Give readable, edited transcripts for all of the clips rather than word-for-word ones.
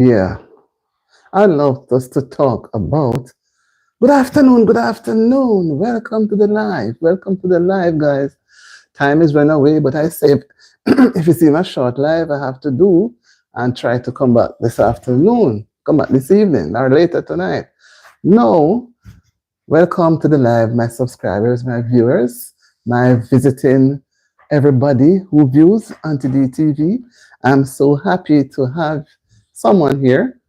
Yeah, I'd love us to talk about. Good afternoon, good afternoon. Welcome to the live. Welcome to the live, guys. Time is running away, but I say if you see my short live, I have to do and try to come back this afternoon, come back this evening or later tonight. No, welcome to the live, my subscribers, my viewers, my visiting everybody who views Auntie TV. I'm so happy to have someone here,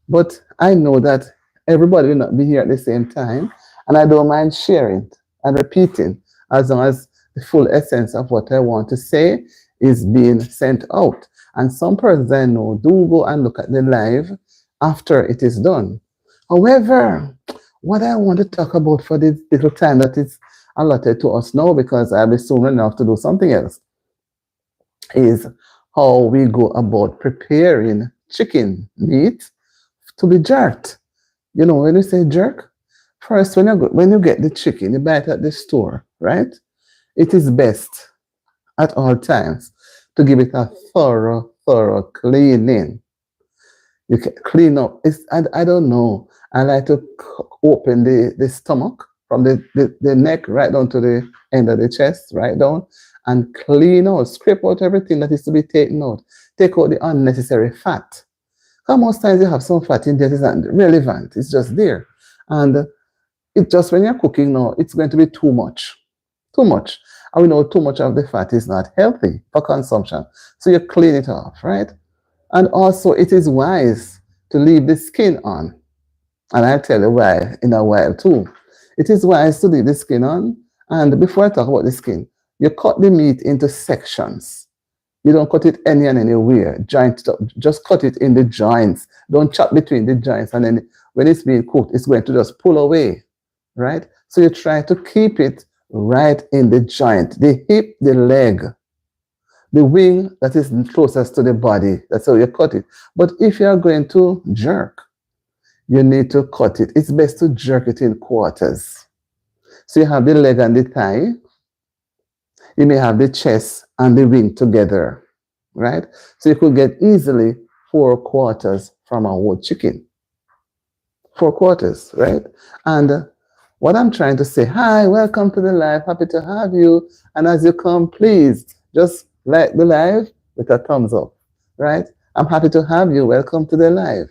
but I know that everybody will not be here at the same time, and I don't mind sharing and repeating as long as the full essence of what I want to say is being sent out. And some persons I know do go and look at the live after it is done. However, what I want to talk about for this little time that is allotted to us now, because I'll be soon enough to do something else, is how we go about preparing chicken meat to be jerked. You know, when you say jerk, first when you get the chicken, you buy it at the store, right? It is best at all times to give it a thorough cleaning. You can clean up. I don't know. I like to open the stomach from the neck right down to the end of the chest, right down, and clean out, scrape out everything that is to be taken out. Take out the unnecessary fat. How most times you have some fat in there that isn't relevant. It's just there. And it just when you're cooking now, it's going to be too much. Too much. And we know too much of the fat is not healthy for consumption. So you clean it off, right? And also it is wise to leave the skin on. And I'll tell you why in a while too. It is wise to leave the skin on. And before I talk about the skin, you cut the meat into sections. You don't cut it any and anywhere. Joint it up. Just cut it in the joints. Don't chop between the joints. And then when it's being cooked, it's going to just pull away, right? So you try to keep it right in the joint, the hip, the leg, the wing that is closest to the body. That's how you cut it. But if you are going to jerk, you need to cut it. It's best to jerk it in quarters. So you have the leg and the thigh. You may have the chest and the wing together, right? So you could get easily 4 quarters from a whole chicken. 4 quarters, right? And what I'm trying to say, hi, welcome to the live. Happy to have you. And as you come, please just like the live with a thumbs up, right? I'm happy to have you. Welcome to the live.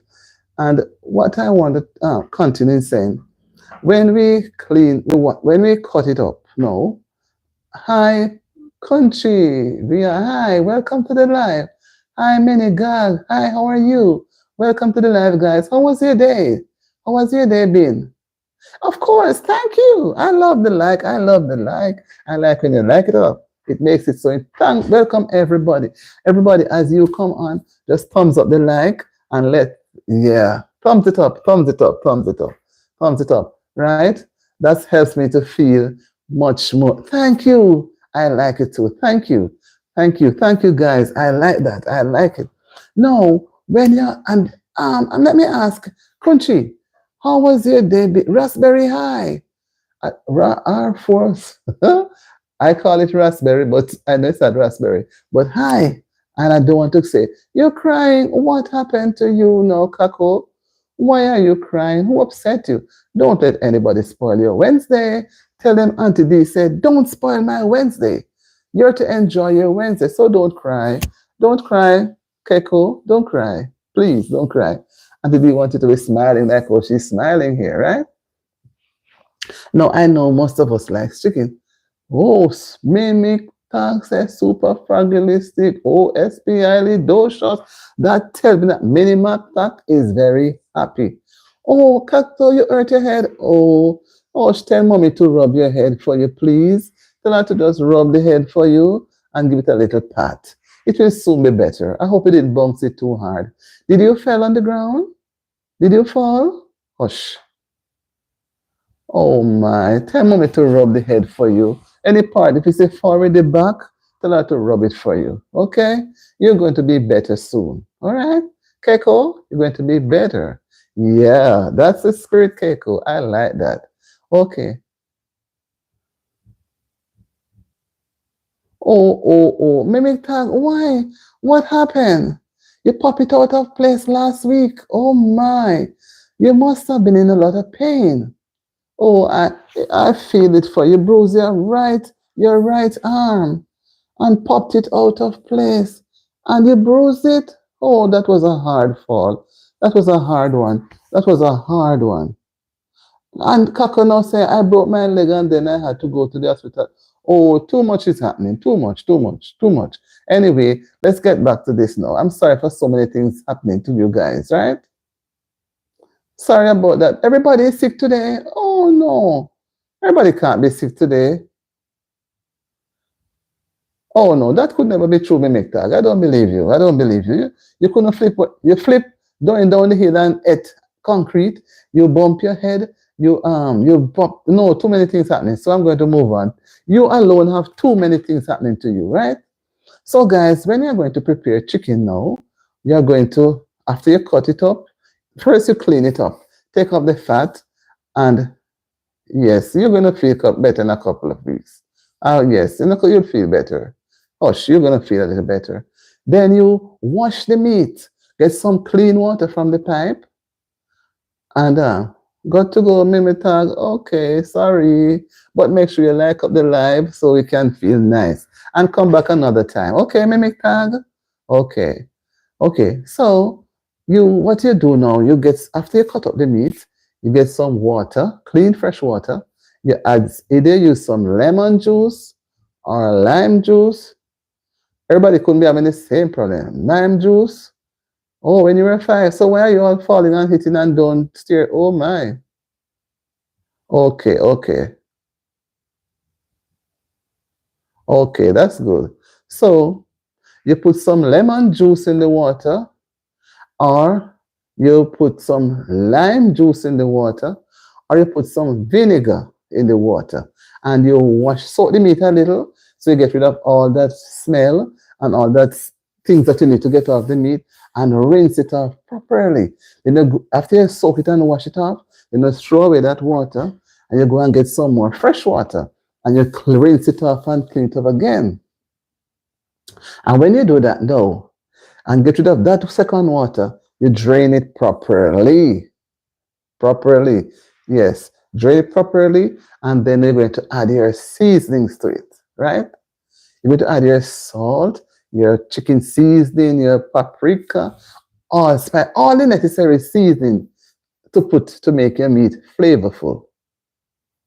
And what I want to continue saying, when we when we cut it up, no, hi, country, hi, welcome to the live. Hi, Minigag, hi, how are you? Welcome to the live, guys. How was your day? How was your day been? Of course, thank you. I love the like. I love the like. I like when you like it up. It makes it so. Welcome everybody. Everybody, as you come on, just thumbs up the like and yeah, thumbs it up, thumbs it up, thumbs it up, thumbs it up. Right? That helps me to feel much more. Thank you. I like it too. Thank you. Thank you. Thank you, guys. I like that. I like it. No, when you're and let me ask, Kunchi, how was your day? Raspberry High. R4. I call it raspberry, but I know it's not raspberry. But hi. And I don't want to say, you're crying. What happened to you now, Kako? Why are you crying? Who upset you? Don't let anybody spoil your Wednesday. Tell them Auntie D said, don't spoil my Wednesday. You're to enjoy your Wednesday, so don't cry. Don't cry, Keko. Don't cry. Please don't cry. Auntie D wanted to be smiling like, oh, she's smiling here, right? No, I know most of us like chicken. Oh, mimic, thanks, super fragilistic, OSP, docious. That tells me that Minimac is very happy. Oh, Cacto, you hurt your head. Oh, tell mommy to rub your head for you, please. Tell her to just rub the head for you and give it a little pat. It will soon be better. I hope it didn't bounce it too hard. Did you fall on the ground? Did you fall? Hush. Oh my, tell mommy to rub the head for you. Any part, if you say forward the back, tell her to rub it for you. Okay? You're going to be better soon. All right? Keiko, you're going to be better. Yeah, that's the spirit, Keiko. I like that. Okay. Oh, Mimic Tag, why? What happened? You pop it out of place last week. Oh my. You must have been in a lot of pain. Oh, I feel it for you. Bruise your right arm and popped it out of place. And you bruised it. Oh, that was a hard fall. That was a hard one. That was a hard one. And Kako now say, I broke my leg and then I had to go to the hospital. Oh, too much is happening. Too much, too much, too much. Anyway, let's get back to this now. I'm sorry for so many things happening to you guys, right? Sorry about that. Everybody is sick today. Oh no. Everybody can't be sick today. Oh no, that could never be true, Mimic Tag. I don't believe you. I don't believe you. You couldn't flip you flip down the hill and hit concrete. You bump your head. You bump. No, too many things happening. So I'm going to move on. You alone have too many things happening to you, right? So guys, when you're going to prepare chicken now, you're going to, after you cut it up, first you clean it up. Take off the fat, and yes, you're going to feel better in a couple of weeks. Oh yes, you'll feel better. Oh, you're going to feel a little better. Then you wash the meat. Get some clean water from the pipe. And got to go, Mimi Tag. Okay, sorry. But make sure you like up the live so we can feel nice. And come back another time. Okay, Mimi Tag? Okay. Okay. So what you do now, you get, after you cut up the meat, you get some water, clean fresh water. You add, either use some lemon juice or lime juice. Everybody couldn't be having the same problem. Lime juice. Oh, when you were 5. So why are you all falling and hitting and don't steer? Oh my. Okay, okay. Okay, that's good. So you put some lemon juice in the water, or you put some lime juice in the water, or you put some vinegar in the water, and you soak the meat a little so you get rid of all that smell and all that things that you need to get off the meat, and rinse it off properly. After you soak it and wash it off, throw away that water and you go and get some more fresh water and you rinse it off and clean it up again. And when you do that though, and get rid of that second water, you drain it properly. Properly. Yes. Drain it properly, and then you're going to add your seasonings to it, right? You're going to add your salt, your chicken seasoning, your paprika, all the necessary seasoning to put to make your meat flavorful.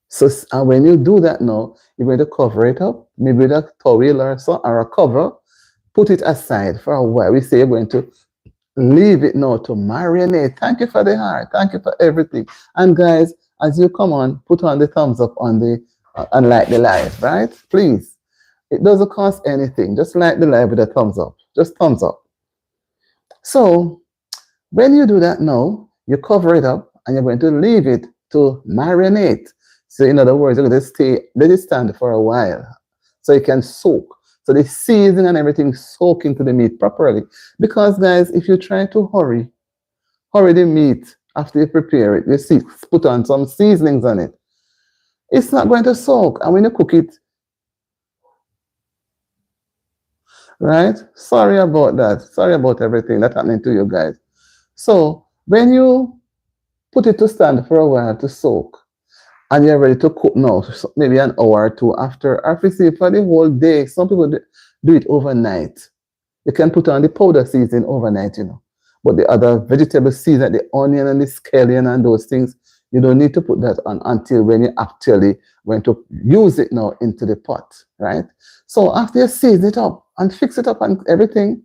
So when you do that now, you're going to cover it up, maybe with a towel or a cover. Put it aside for a while. We say you're going to leave it now to marinate. Thank you for the heart. Thank you for everything. And guys, as you come on, put on the thumbs up on the and like the live, right? Please. It doesn't cost anything. Just like the live with a thumbs up. Just thumbs up. So when you do that now, you cover it up and you're going to leave it to marinate. So in other words, you're going to let it stand for a while so it can soak. So the seasoning and everything soak into the meat properly. Because guys, if you try to hurry the meat after you prepare it, put on some seasonings on it, it's not going to soak. And when you cook it, right? Sorry about that. Sorry about everything that's happening to you guys. So when you put it to stand for a while to soak, and you're ready to cook now, so maybe an hour or two after, or if you see for the whole day, some people do it overnight. You can put on the powder seasoning overnight, But the other vegetable season, the onion and the scallion and those things, you don't need to put that on until when you actually going to use it now into the pot, right? So after you season it up and fix it up and everything,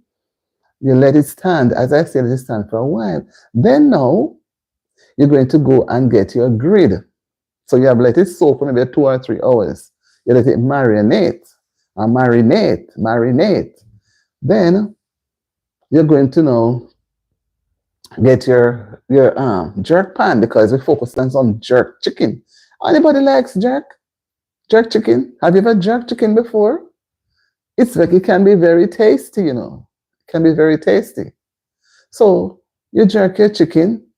you let it stand. As I said, let it stand for a while. Then now, you're going to go and get your grid. So you have let it soak for maybe 2 or 3 hours. You let it marinate and marinate. Then you're going to now get your jerk pan, because we focus on some jerk chicken. Anybody likes jerk chicken? Have you ever jerked chicken before? It's like it can be very tasty, It can be very tasty. So you jerk your chicken.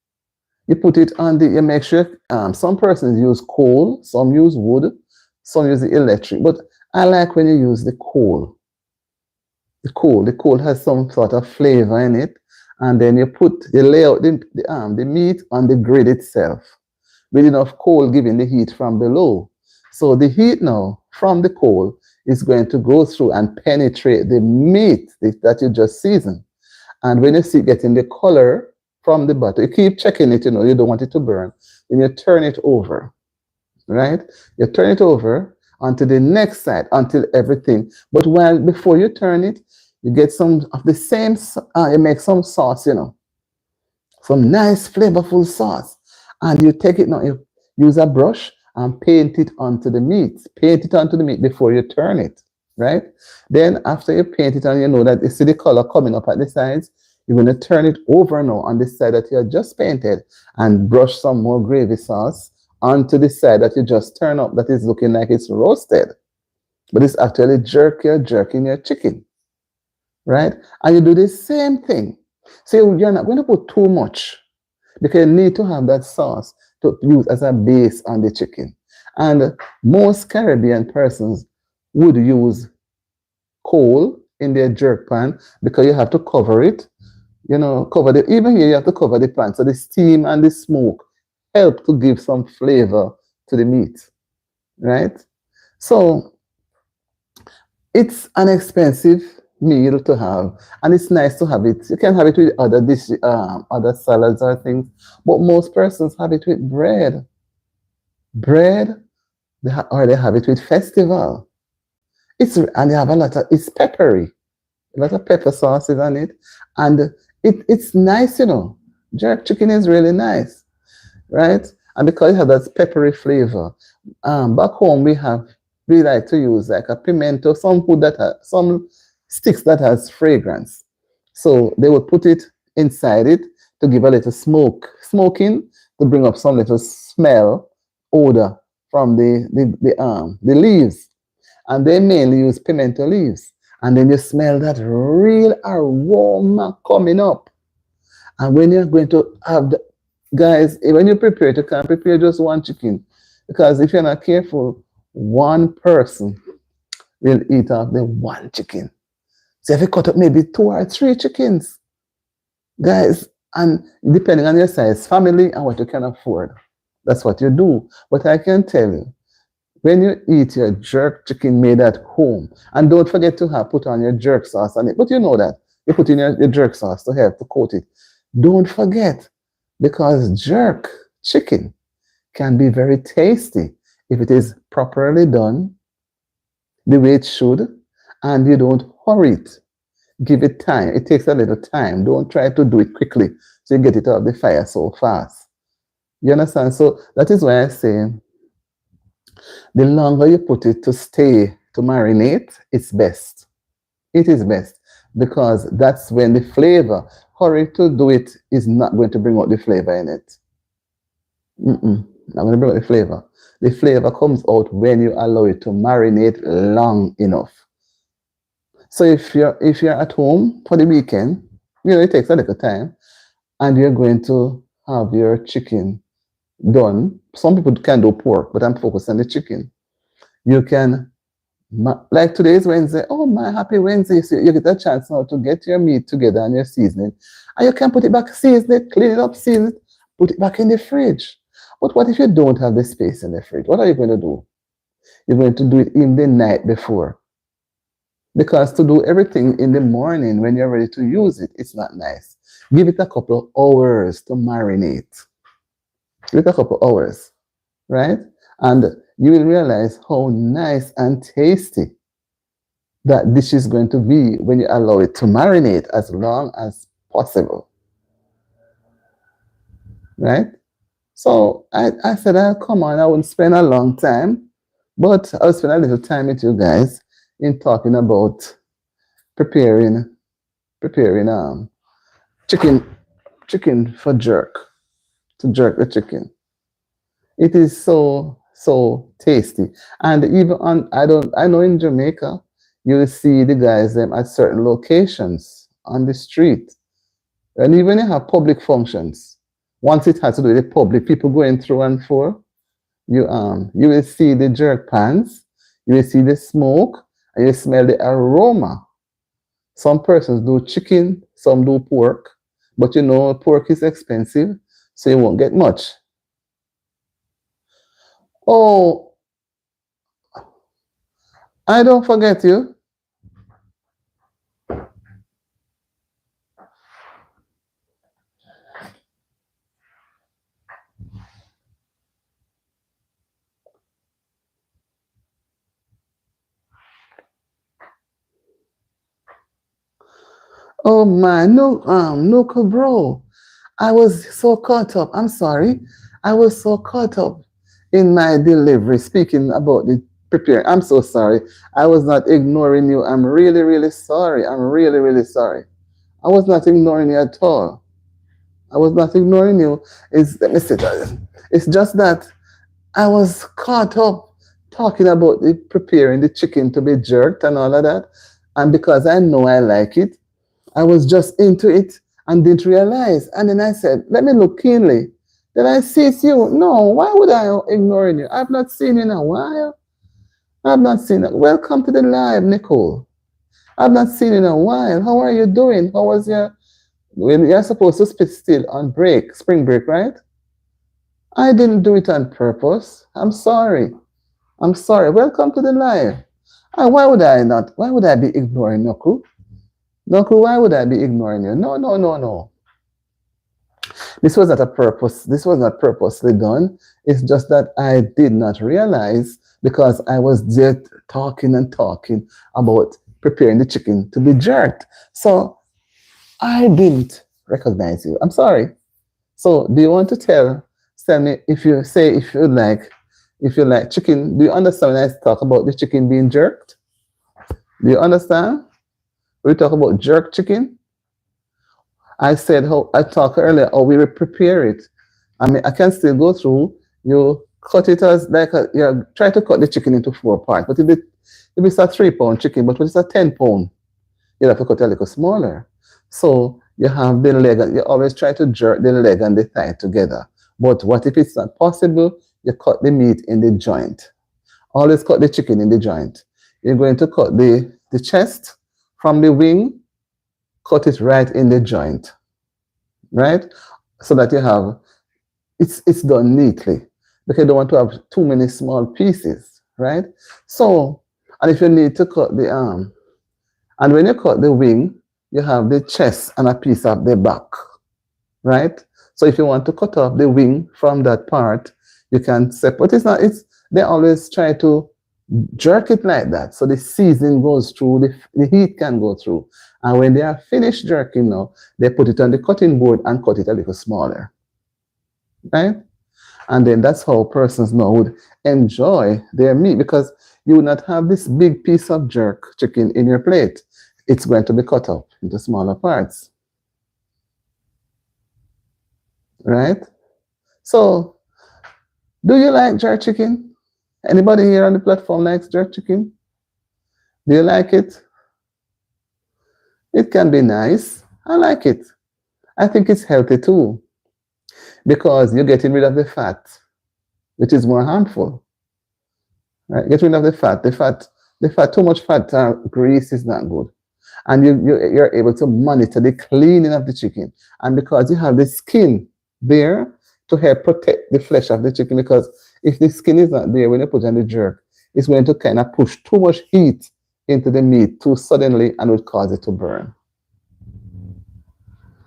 You put it on you make sure, some persons use coal, some use wood, some use the electric, but I like when you use the coal. The coal has some sort of flavor in it, and then you lay out the meat on the grid itself with enough coal giving the heat from below. So the heat now from the coal is going to go through and penetrate the meat that you just seasoned. And when you see it getting the color from the butter, you keep checking it, you don't want it to burn. Then you turn it over, right? You turn it over onto the next side until everything. But while before you turn it, you get some of the same, you make some sauce, some nice flavorful sauce. And you take it now, you use a brush and paint it onto the meat. Paint it onto the meat before you turn it, right? Then after you paint it and you know that you see the color coming up at the sides, you're going to turn it over now on the side that you have just painted and brush some more gravy sauce onto the side that you just turn up that is looking like it's roasted. But it's actually you're jerking your chicken, right? And you do the same thing. So you're not going to put too much because you need to have that sauce to use as a base on the chicken. And most Caribbean persons would use coal in their jerk pan because you have to cover it, even here you have to cover the pan. So the steam and the smoke help to give some flavor to the meat, right? So it's an expensive meal to have, and it's nice to have it. You can have it with other other salads or things, but most persons have it with bread. Bread, or they have it with festival. And they have it's peppery, a lot of pepper sauces on it, and it's nice, Jerk chicken is really nice, right? And because it has that peppery flavor, back home we like to use like a pimento, some food that some sticks that has fragrance. So they would put it inside it to give a little smoking to bring up some little smell, odor from the leaves. And they mainly use pimento leaves. And then you smell that real aroma coming up. And when you're going to have the, guys, when you prepare it, you can't prepare just one chicken. Because if you're not careful, one person will eat off the one chicken. So if you cut up maybe 2 or 3 chickens, guys, and depending on your size, family and what you can afford, that's what you do. But I can tell you, when you eat your jerk chicken made at home, and don't forget to put on your jerk sauce on it. But you know that. You put in your jerk sauce to help to coat it. Don't forget, because jerk chicken can be very tasty if it is properly done the way it should, and you don't hurry it. Give it time. It takes a little time. Don't try to do it quickly so you get it off the fire so fast. You understand? So that is why I say the longer you put it to stay, to marinate, it's best. It is best because that's when the flavor, hurry to do it is not going to bring out the flavor in it. Not going to bring out the flavor. The flavor comes out when you allow it to marinate long enough. So if you're at home for the weekend, it takes a little time, and you're going to have your chicken done. Some people can do pork, but I'm focused on the chicken. You can, like today is Wednesday. Oh, my happy Wednesday. So you get a chance now to get your meat together and your seasoning. And you can put it back, season it, clean it up, season it, put it back in the fridge. But what if you don't have the space in the fridge? What are you going to do? You're going to do it in the night before. Because to do everything in the morning when you're ready to use it, it's not nice. Give it a couple of hours to marinate. Give it a couple of hours, right? And you will realize how nice and tasty that dish is going to be when you allow it to marinate as long as possible, right? So I said, come on, I wouldn't spend a long time, but I'll spend a little time with you guys in talking about preparing chicken for jerk, to jerk the chicken. It is so tasty. And even I know in Jamaica, you will see the guys at certain locations on the street. And even you have public functions. Once it has to do with the public, people going through and through, you will see the jerk pans, you will see the smoke, and you smell the aroma. Some persons do chicken, some do pork, But you know, pork is expensive, so you won't get much. Oh, I don't forget you. Oh my, no, no, bro. I was so caught up. I'm sorry. I was so caught up in my delivery, speaking about the preparing. I'm so sorry. I was not ignoring you. I'm really, really sorry. I'm really, really sorry. I was not ignoring you at all. I was not ignoring you. Let me say that. It's just that I was caught up talking about the preparing the chicken to be jerked and all of that. And because I know I like it, I was just into it and didn't realize. And then I said, let me look keenly. Then I see it's you. No, why would I ignore you? I've not seen you in a while. I've not seen you. Welcome to the live, Nicole. I've not seen you in a while. How are you doing? How was your... When you're supposed to spit still on break, spring break, right? I didn't do it on purpose. I'm sorry. I'm sorry. Welcome to the live. Why would I not? Why would I be ignoring Noku? Noku, why would I be ignoring you? No, no, no, no. This was not a purpose. This was not purposely done. It's just that I did not realize because I was there talking and talking about preparing the chicken to be jerked. So I didn't recognize you. I'm sorry. So do you want to tell me if you say if you like chicken, do you understand when I talk about the chicken being jerked? Do you understand? We talk about jerk chicken. I said how I talked earlier how we will prepare it. I mean I can still go through. You cut it as you try to cut the chicken into 4 parts. But if it's a 3 pound chicken, but when it's a 10 pound, you have to cut it a little smaller. So you have the leg, you always try to jerk the leg and the thigh together. But what if it's not possible? You cut the meat in the joint. Always cut the chicken in the joint. You're going to cut the chest from the wing, cut it right in the joint, right? So that you have, it's done neatly. Because you don't want to have too many small pieces, right? So, and if you need to cut the arm, and when you cut the wing, you have the chest and a piece of the back, right? So if you want to cut off the wing from that part, you can separate. They always try to jerk it like that. So the seasoning goes through, the heat can go through. And when they are finished jerking now, they put it on the cutting board and cut it a little smaller, right? And then that's how persons now would enjoy their meat because you would not have this big piece of jerk chicken in your plate. It's going to be cut up into smaller parts, right? So, do you like jerk chicken? Anybody here on the platform likes jerk chicken? Do you like it? It can be nice. I like it. I think it's healthy too because you're getting rid of the fat, which is more harmful. Right? Get rid of the fat. Too much fat grease is not good. And you're able to monitor the cleaning of the chicken. And because you have the skin there to help protect the flesh of the chicken, because if the skin is not there when you put on the jerk, it's going to kind of push too much heat into the meat too suddenly and would cause it to burn.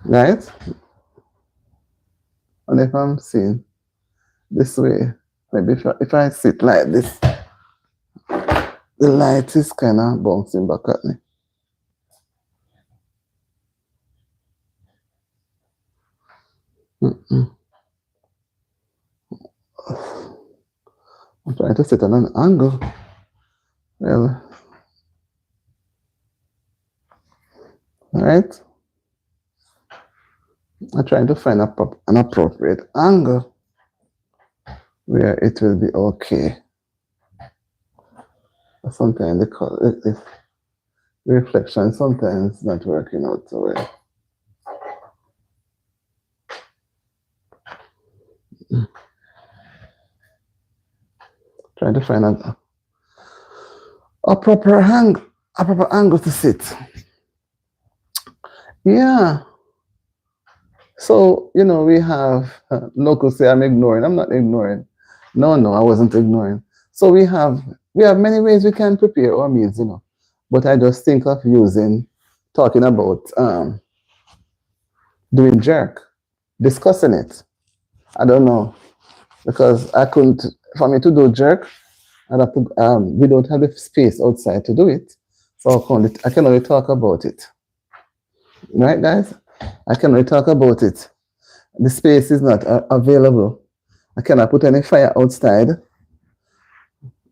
Right? And if I'm seeing this way, maybe if I sit like this, the light is kind of bouncing back at me. I'm trying to sit on an angle. Well, all right. I'm trying to find an appropriate angle where it will be okay. Sometimes the reflection sometimes not working out so well. Trying to find a proper angle to sit. Yeah. So, we have locals say I'm ignoring. I'm not ignoring. No, no, I wasn't ignoring. So we have many ways we can prepare our meals. But I just think of talking about doing jerk, discussing it. I don't know because I couldn't. For me to do jerk, I'd have to. We don't have the space outside to do it, so I can only talk about it. Right, guys? I can only talk about it. The space is not available. I cannot put any fire outside,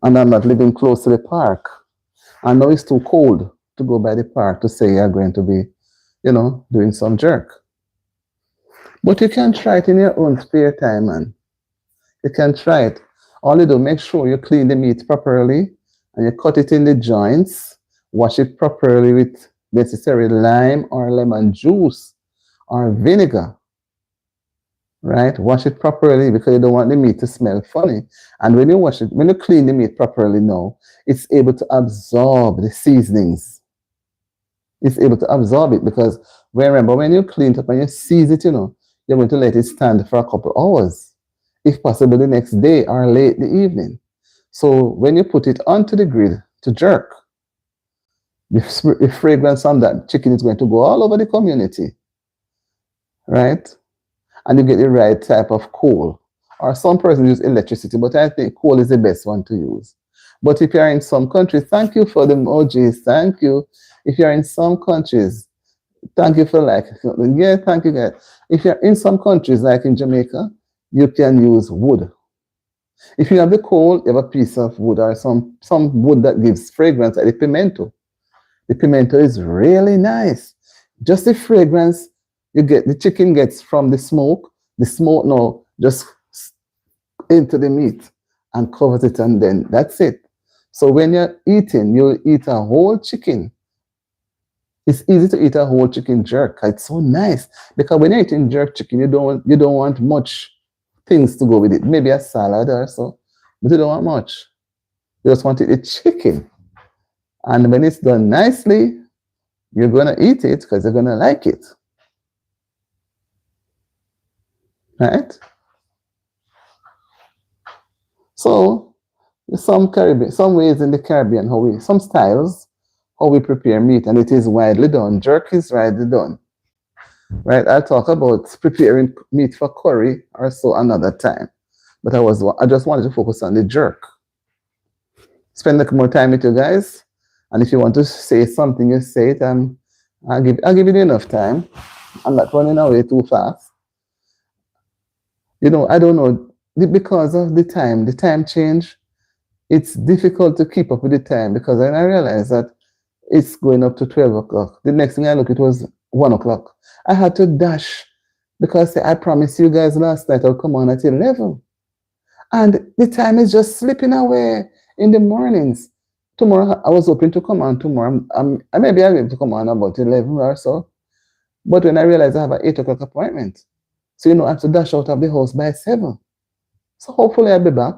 and I'm not living close to the park. I know it's too cold to go by the park to say you're going to be, doing some jerk. But you can try it in your own spare time, man. You can try it. All you do, make sure you clean the meat properly and you cut it in the joints. Wash it properly with necessary lime or lemon juice or vinegar, right? Wash it properly because you don't want the meat to smell funny. And when you clean the meat properly now, it's able to absorb the seasonings. It's able to absorb it because remember when you clean it up and you season it, you're going to let it stand for a couple hours, if possible the next day or late the evening. So when you put it onto the grill to jerk, the fragrance on that chicken is going to go all over the community, right? And you get the right type of coal. Or some persons use electricity, but I think coal is the best one to use. But if you're in some countries, thank you for the emojis. Thank you. If you're in some countries, thank you for yeah, thank you guys. If you're in some countries like in Jamaica, you can use wood. If you have the coal, you have a piece of wood or some wood that gives fragrance like the pimento. The pimento is really nice. Just the fragrance the chicken gets from the smoke now just into the meat and covers it, and then that's it. So when you're eating, you eat a whole chicken. It's easy to eat a whole chicken jerk. It's so nice because when you're eating jerk chicken, you don't want much things to go with it. Maybe a salad or so, but you don't want much. You just want to eat chicken, and when it's done nicely, you're gonna eat it because you're gonna like it, right? So some ways in the Caribbean, some styles how we prepare meat, and it is widely done. Jerk is widely done, right? I'll talk about preparing meat for curry or so another time. But I just wanted to focus on the jerk. Spend more time with you guys, and if you want to say something, you say it, and I'll give you enough time. I'm not running away too fast. I don't know because of the time change. It's difficult to keep up with the time because then I realized that it's going up to 12 o'clock. The next thing I look, it was 1 o'clock. I had to dash because I promised you guys last night I'll come on at 11. And the time is just slipping away in the mornings. Tomorrow, I was hoping to come on tomorrow. I maybe I'll be able to come on about 11 or so. But when I realized I have an 8 o'clock appointment, so I have to dash out of the house by 7. So hopefully I'll be back.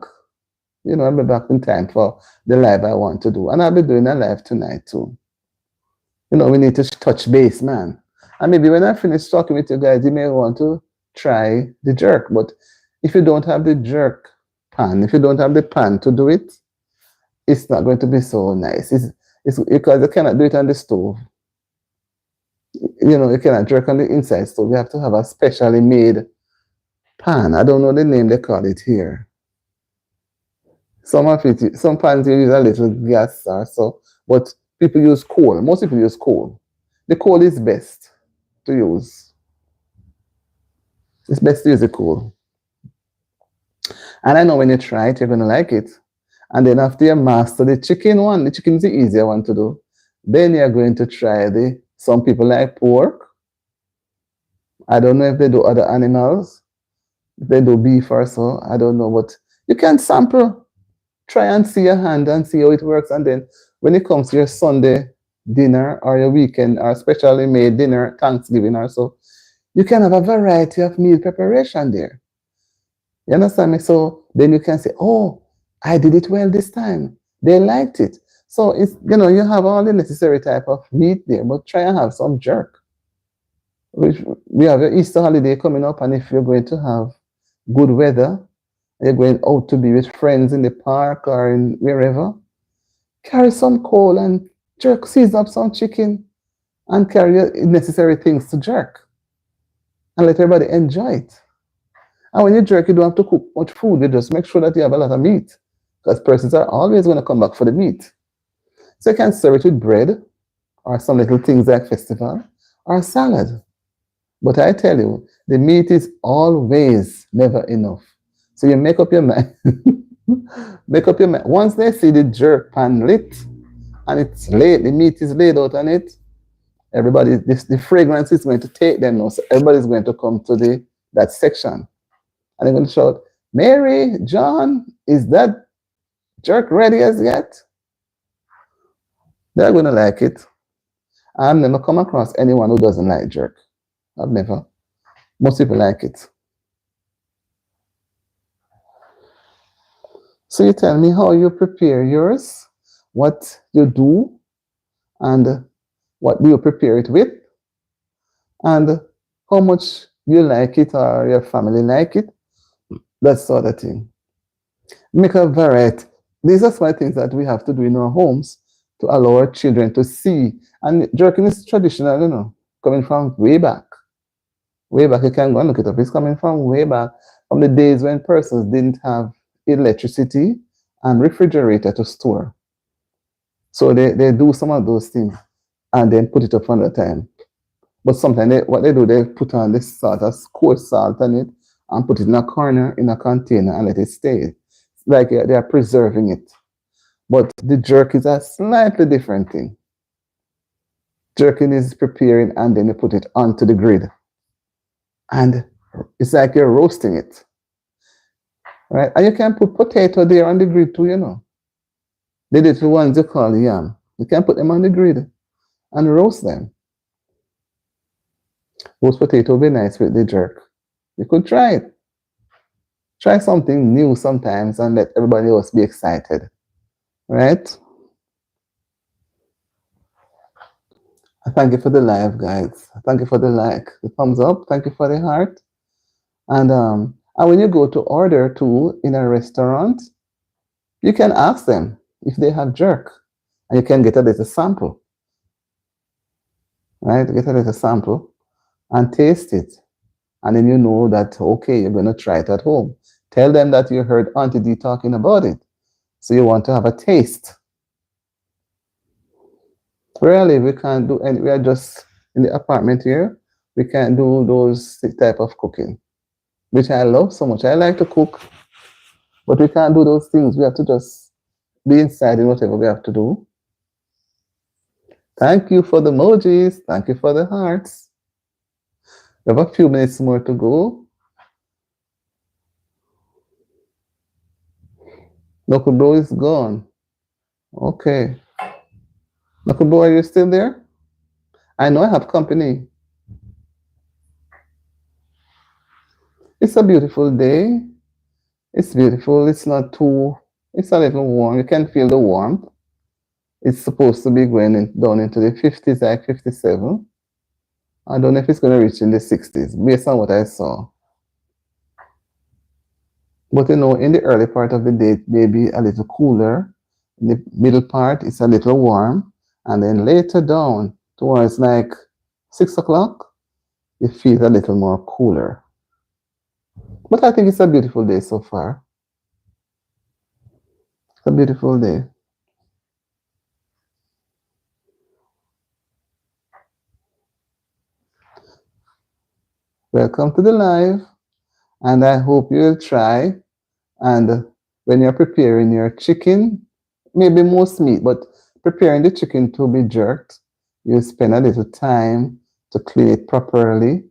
I'll be back in time for the live I want to do. And I'll be doing a live tonight too. We need to touch base, man. And maybe when I finish talking with you guys, you may want to try the jerk. But if you don't have the jerk pan, if you don't have the pan to do it, it's not going to be so nice. It's because you cannot do it on the stove. You cannot jerk on the inside stove. You have to have a specially made pan. I don't know the name they call it here. Some pans you use a little gas or so, but people use coal. Most people use coal. The coal is best to use. It's best to use the coal. And I know when you try it, you're gonna like it. And then after you master the chicken is the easier one to do. Then you're going to try some people like pork. I don't know if they do other animals. If they do beef or so, I don't know. But you can sample. Try and see your hand and see how it works. And then when it comes to your Sunday dinner or your weekend or specially made dinner, Thanksgiving or so, you can have a variety of meal preparation there. You understand me? So then you can say, oh, I did it well this time. They liked it. So you have all the necessary type of meat there, but try and have some jerk. We have your Easter holiday coming up, and if you're going to have good weather, you're going out to be with friends in the park or in wherever, carry some coal and jerk, season up some chicken and carry your necessary things to jerk and let everybody enjoy it. And when you jerk, you don't have to cook much food. You just make sure that you have a lot of meat because persons are always going to come back for the meat. So you can serve it with bread or some little things like festival or salad. But I tell you, the meat is always never enough. So you make up your mind. Make up your mind. Once they see the jerk pan lit and it's laid, the meat is laid out on it, everybody, the fragrance is going to take them now. So everybody's going to come to that section. And they're going to shout, Mary, John, is that jerk ready as yet? They're going to like it. I've never come across anyone who doesn't like jerk. I've never. Most people like it. So you tell me how you prepare yours, what you do, and what do you prepare it with, and how much you like it or your family like it, that sort of thing. Make a variety. These are some of the things that we have to do in our homes to allow our children to see. And jerking is traditional, coming from way back. Way back, you can go and look it up. It's coming from way back, from the days when persons didn't have electricity and refrigerator to store. So they do some of those things and then put it up another time. But sometimes what they do, they put on this sort of coarse salt on it and put it in a corner in a container and let it stay. Like they are preserving it. But the jerk is a slightly different thing. Jerking is preparing and then you put it onto the grid. And it's like you're roasting it. Right? And you can put potato there on the grid too, The little ones you call yam. You can put them on the grid and roast them. Roast potato will be nice with the jerk. You could try it. Try something new sometimes and let everybody else be excited. Right? Thank you for the live, guys. Thank you for the like, the thumbs up. Thank you for the heart. And when you go to order too in a restaurant, you can ask them if they have jerk, and you can get a little sample. Right? Get a little sample and taste it, and then you know that okay, you're going to try it at home. Tell them that you heard Auntie D talking about it, so you want to have a taste. Really, we can't do any. We are just in the apartment here. We can't do those type of cooking, which I love so much. I like to cook, but we can't do those things. We have to just be inside in whatever we have to do. Thank you for the emojis. Thank you for the hearts. We have a few minutes more to go. Nokubo is gone. Okay. Nokubo, are you still there? I know I have company. It's a beautiful day. It's beautiful. It's not too, it's a little warm. You can feel the warmth. It's supposed to be going down into the 50s, like 57. I don't know if it's going to reach in the 60s, based on what I saw. But in the early part of the day, it may be a little cooler. In the middle part, it's a little warm. And then later down, towards like 6 o'clock, it feels a little more cooler. But I think it's a beautiful day so far. It's a beautiful day. Welcome to the live. And I hope you'll try. And when you're preparing your chicken, maybe most meat, but preparing the chicken to be jerked, you spend a little time to clean it properly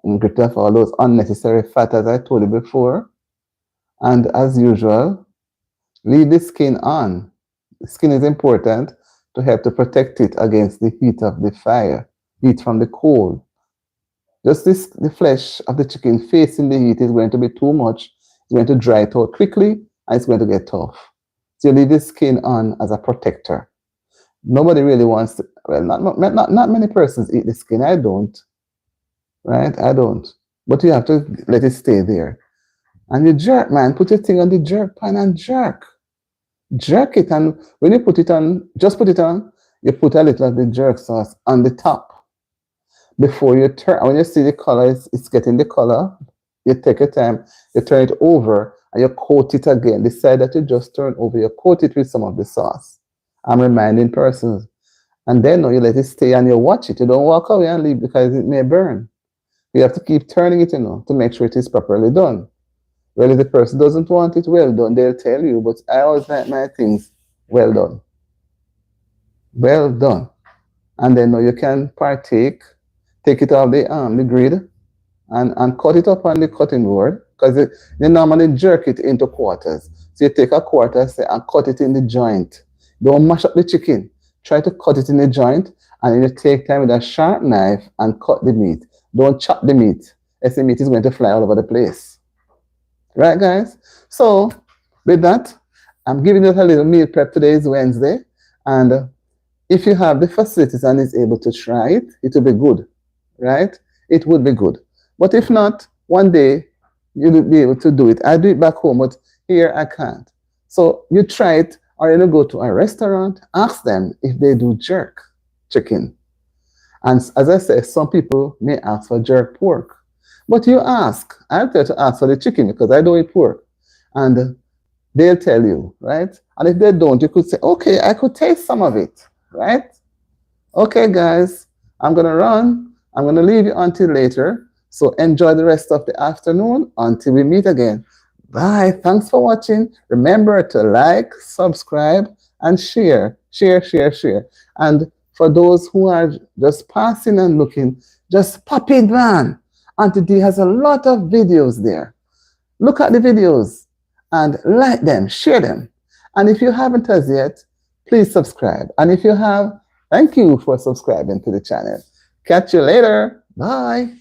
and get off all those unnecessary fat, as I told you before. And as usual, leave the skin on. The skin is important to help to protect it against the heat of the fire, heat from the coal. Just the flesh of the chicken facing the heat is going to be too much. It's going to dry it out quickly and it's going to get tough. So you leave the skin on as a protector. Nobody really wants to, well, not many persons eat the skin. I don't. right? I don't. But you have to let it stay there. And you jerk, man. Put your thing on the jerk pan and jerk. Jerk it. And when you put it on, just put it on, you put a little of the jerk sauce on the top before you turn. When you see the color, it's getting the color, you take your time, you turn it over, and you coat it again. The side that you just turned over, you coat it with some of the sauce. I'm reminding persons. And then you let it stay and you watch it. You don't walk away and leave because it may burn. You have to keep turning it, to make sure it is properly done. Well, if the person doesn't want it well done, they'll tell you. But I always like my things well done. Well done. And then you can partake, take it off the grid and cut it up on the cutting board because you normally jerk it into quarters. So you take a quarter say, and cut it in the joint. Don't mash up the chicken. Try to cut it in the joint and then you take time with a sharp knife and cut the meat. Don't chop the meat, as the meat is going to fly all over the place. Right, guys? So, with that, I'm giving you a little meal prep. Today is Wednesday. And if you have the facilities and is able to try it, it will be good. Right? It would be good. But if not, one day you'll be able to do it. I do it back home, but here I can't. So you try it, or you go to a restaurant, ask them if they do jerk chicken. And as I said, some people may ask for jerk pork. But you ask. I'll tell you to ask for the chicken because I don't eat pork. And they'll tell you, right? And if they don't, you could say, okay, I could taste some of it, right? Okay, guys, I'm going to run. I'm going to leave you until later. So enjoy the rest of the afternoon until we meet again. Bye. Thanks for watching. Remember to like, subscribe, and share. Share, share, share. And for those who are just passing and looking, just pop in, man. Auntie D has a lot of videos there. Look at the videos and like them, share them. And if you haven't as yet, please subscribe. And if you have, thank you for subscribing to the channel. Catch you later. Bye.